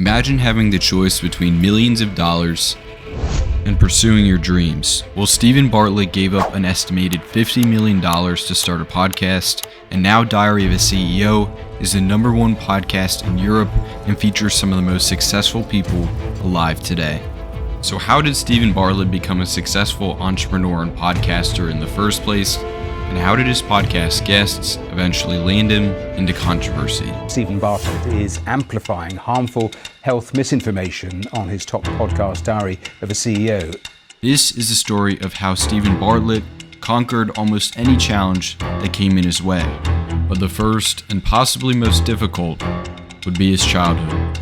Imagine having the choice between millions of dollars and pursuing your dreams. Well, Steven Bartlett gave up an estimated $50 million to start a podcast, and now Diary of a CEO is the #1 podcast in Europe and features some of the most successful people alive today. So how did Steven Bartlett become a successful entrepreneur and podcaster in the first place? And how did his podcast guests eventually land him into controversy? Steven Bartlett is amplifying harmful health misinformation on his top podcast, Diary of a CEO. This is the story of how Steven Bartlett conquered almost any challenge that came in his way. But the first and possibly most difficult would be his childhood.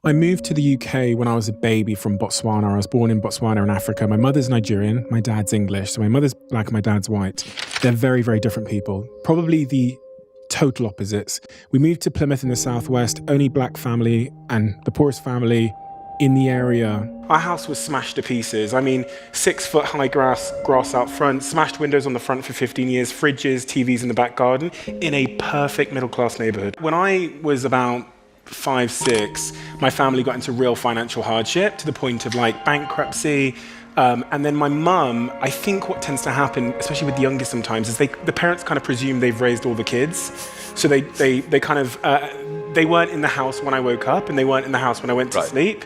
I moved to the UK when I was a baby from Botswana. I was born in Botswana in Africa. My mother's Nigerian, my dad's English. So my mother's black, my dad's white. They're very, very different people. Probably the total opposites. We moved to Plymouth in the southwest, only black family and the poorest family in the area. Our house was smashed to pieces. 6-foot high grass out front, smashed windows on the front for 15 years, fridges, TVs in the back garden, in a perfect middle-class neighborhood. When I was about 5, 6, my family got into real financial hardship to the point of bankruptcy. And then my mum, I think what tends to happen, especially with the youngest sometimes, is the parents kind of presume they've raised all the kids. So they weren't in the house when I woke up and they weren't in the house when I went to sleep.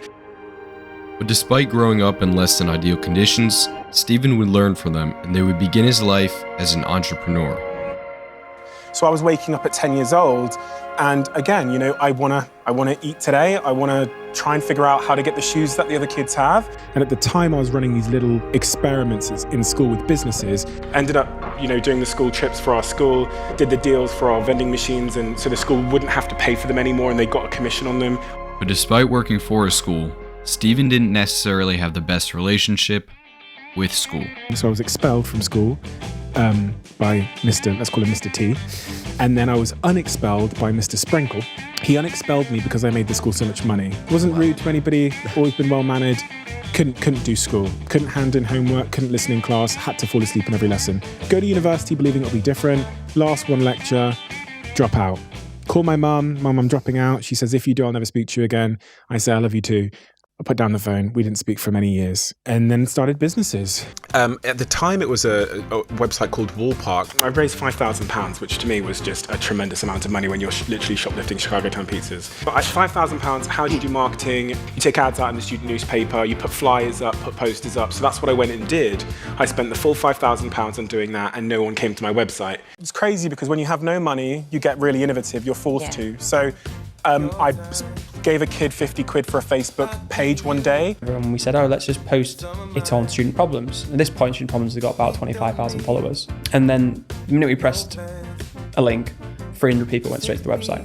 But despite growing up in less than ideal conditions, Steven would learn from them and they would begin his life as an entrepreneur. So I was waking up at 10 years old, and again, I wanna eat today. I wanna try and figure out how to get the shoes that the other kids have. And at the time, I was running these little experiments in school with businesses. Ended up, doing the school trips for our school, did the deals for our vending machines, and so the school wouldn't have to pay for them anymore, and they got a commission on them. But despite working for a school, Steven didn't necessarily have the best relationship with school. So I was expelled from school by let's call him Mr. T. And then I was unexpelled by Mr. Sprinkle. He unexpelled me because I made the school so much money. Wasn't rude to anybody, always been well-mannered, couldn't do school, couldn't hand in homework, couldn't listen in class, had to fall asleep in every lesson. Go to university believing it'll be different, last one lecture, drop out. Call my mum, I'm dropping out. She says, if you do, I'll never speak to you again. I say, I love you too. I put down the phone. We didn't speak for many years, and then started businesses. At the time, it was a website called Wallpark. I raised £5,000, which to me was just a tremendous amount of money when you're literally shoplifting Chicago Town pizzas. But at £5,000, how do you do marketing? You take ads out in the student newspaper, you put flyers up, put posters up. So that's what I went and did. I spent the full £5,000 on doing that, and no one came to my website. It's crazy because when you have no money, you get really innovative. You're forced to. So I gave a kid 50 quid for a Facebook page one day. And we said, let's just post it on Student Problems. At this point, Student Problems has got about 25,000 followers. And then the minute we pressed a link, 300 people went straight to the website.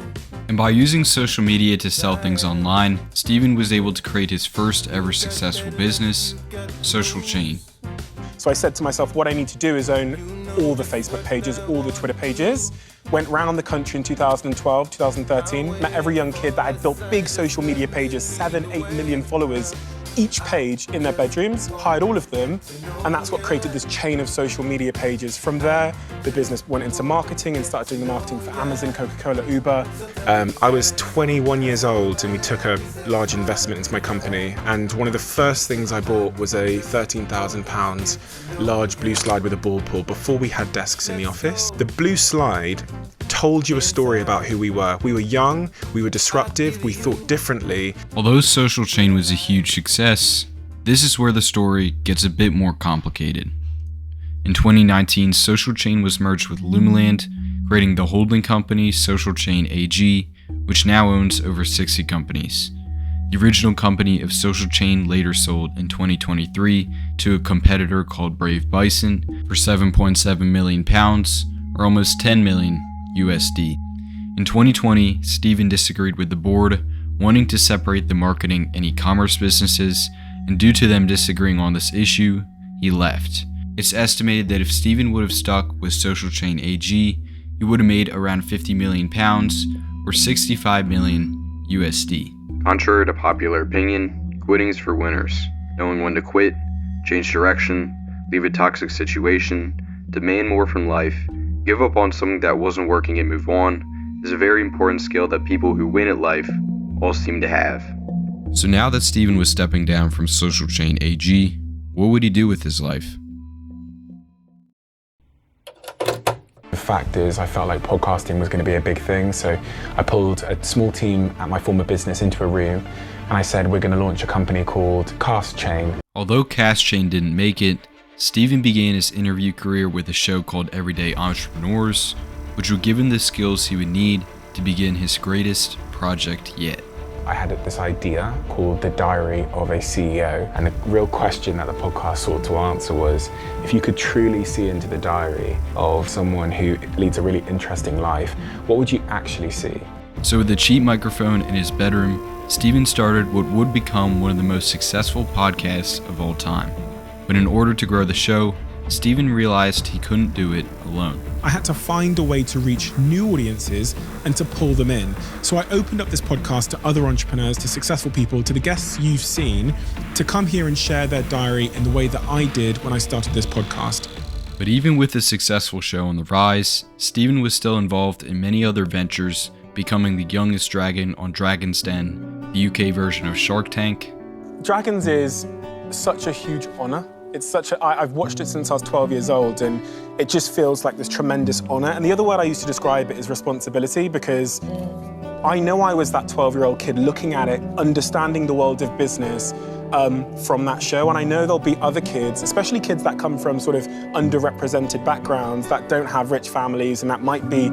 And by using social media to sell things online, Steven was able to create his first ever successful business, Social Chain. So I said to myself, what I need to do is own all the Facebook pages, all the Twitter pages. Went round the country in 2012, 2013, met every young kid that had built big social media pages, 7, 8 million followers, each page in their bedrooms, hired all of them, and that's what created this chain of social media pages. From there, the business went into marketing and started doing the marketing for Amazon, Coca-Cola, Uber. I was 21 years old and we took a large investment into my company, and one of the first things I bought was a £13,000 large blue slide with a ball pool before we had desks in the office. The blue slide told you a story about who we were. We were young, we were disruptive, we thought differently. Although Social Chain was a huge success, this is where the story gets a bit more complicated. In 2019, Social Chain was merged with Lumaland, creating the holding company Social Chain AG, which now owns over 60 companies. The original company of Social Chain later sold in 2023 to a competitor called Brave Bison for £7.7 million, or almost 10 million USD. In 2020, Steven disagreed with the board, wanting to separate the marketing and e-commerce businesses, and due to them disagreeing on this issue, he left. It's estimated that if Steven would have stuck with Social Chain AG, he would have made around £50 million, or 65 million USD. Contrary to popular opinion, quitting is for winners. Knowing when to quit, change direction, leave a toxic situation, demand more from life, give up on something that wasn't working and move on is a very important skill that people who win at life all seem to have. So now that Steven was stepping down from Social Chain AG, what would he do with his life? The fact is, I felt like podcasting was going to be a big thing, so I pulled a small team at my former business into a room, and I said, we're going to launch a company called Cast Chain. Although Cast Chain didn't make it, Steven began his interview career with a show called Everyday Entrepreneurs, which would give him the skills he would need to begin his greatest project yet. I had this idea called The Diary of a CEO, and the real question that the podcast sought to answer was, if you could truly see into the diary of someone who leads a really interesting life, what would you actually see? So with a cheap microphone in his bedroom, Steven started what would become one of the most successful podcasts of all time. But in order to grow the show, Steven realized he couldn't do it alone. I had to find a way to reach new audiences and to pull them in. So I opened up this podcast to other entrepreneurs, to successful people, to the guests you've seen, to come here and share their diary in the way that I did when I started this podcast. But even with a successful show on the rise, Steven was still involved in many other ventures, becoming the youngest dragon on Dragon's Den, the UK version of Shark Tank. Dragons is such a huge honor. I've watched it since I was 12 years old, and it just feels like this tremendous honor. And the other word I used to describe it is responsibility, because I know I was that 12-year-old kid looking at it, understanding the world of business from that show. And I know there'll be other kids, especially kids that come from sort of underrepresented backgrounds, that don't have rich families, and that might be,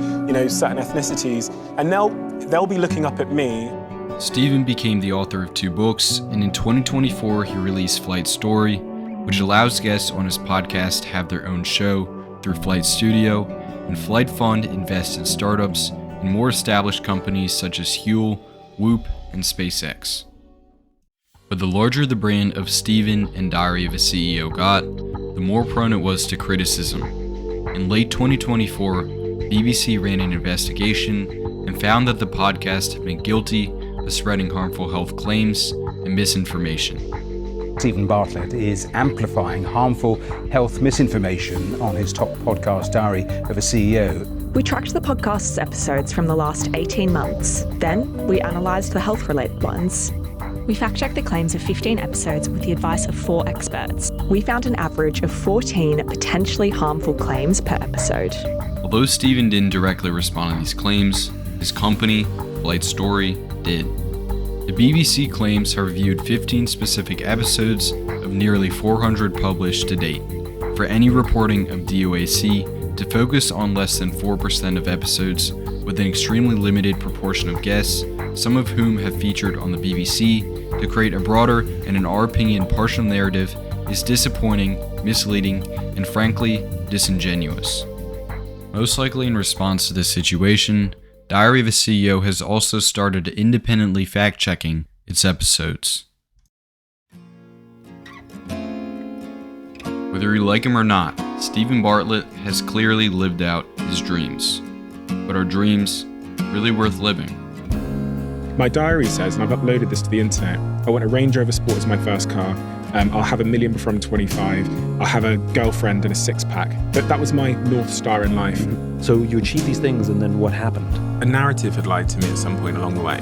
certain ethnicities. And they'll be looking up at me. Steven became the author of 2 books, and in 2024 he released Flight Story, which allows guests on his podcast to have their own show through Flight Studio, and Flight Fund invests in startups and more established companies such as Huel, Whoop, and SpaceX. But the larger the brand of Steven and Diary of a CEO got, the more prone it was to criticism. In late 2024, BBC ran an investigation and found that the podcast had been guilty of spreading harmful health claims and misinformation. Steven Bartlett is amplifying harmful health misinformation on his top podcast, Diary of a CEO. We tracked the podcast's episodes from the last 18 months. Then we analysed the health-related ones. We fact-checked the claims of 15 episodes with the advice of 4 experts. We found an average of 14 potentially harmful claims per episode. Although Steven didn't directly respond to these claims, his company, Flight Story, did. The BBC claims have reviewed 15 specific episodes of nearly 400 published to date. For any reporting of DOAC to focus on less than 4% of episodes with an extremely limited proportion of guests, some of whom have featured on the BBC, to create a broader and, in our opinion, partial narrative is disappointing, misleading, and frankly, disingenuous. Most likely in response to this situation, Diary of a CEO has also started independently fact-checking its episodes. Whether you like him or not, Steven Bartlett has clearly lived out his dreams. But are dreams really worth living? My diary says, and I've uploaded this to the internet, I want a Range Rover Sport as my first car. I'll have $1 million before I'm 25. I'll have a girlfriend and a 6-pack. But that was my North Star in life. So you achieved these things, and then what happened? A narrative had lied to me at some point along the way.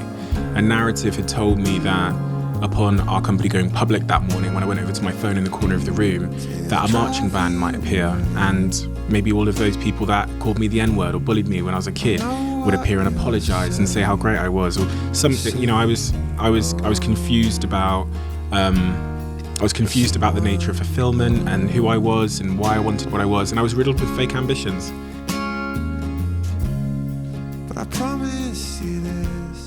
A narrative had told me that upon our company going public that morning, when I went over to my phone in the corner of the room, that a marching band might appear, and maybe all of those people that called me the N-word or bullied me when I was a kid would appear and apologize and say how great I was, or something. I was confused about. I was confused about the nature of fulfillment and who I was and why I wanted what I was, and I was riddled with fake ambitions. But I promise you this.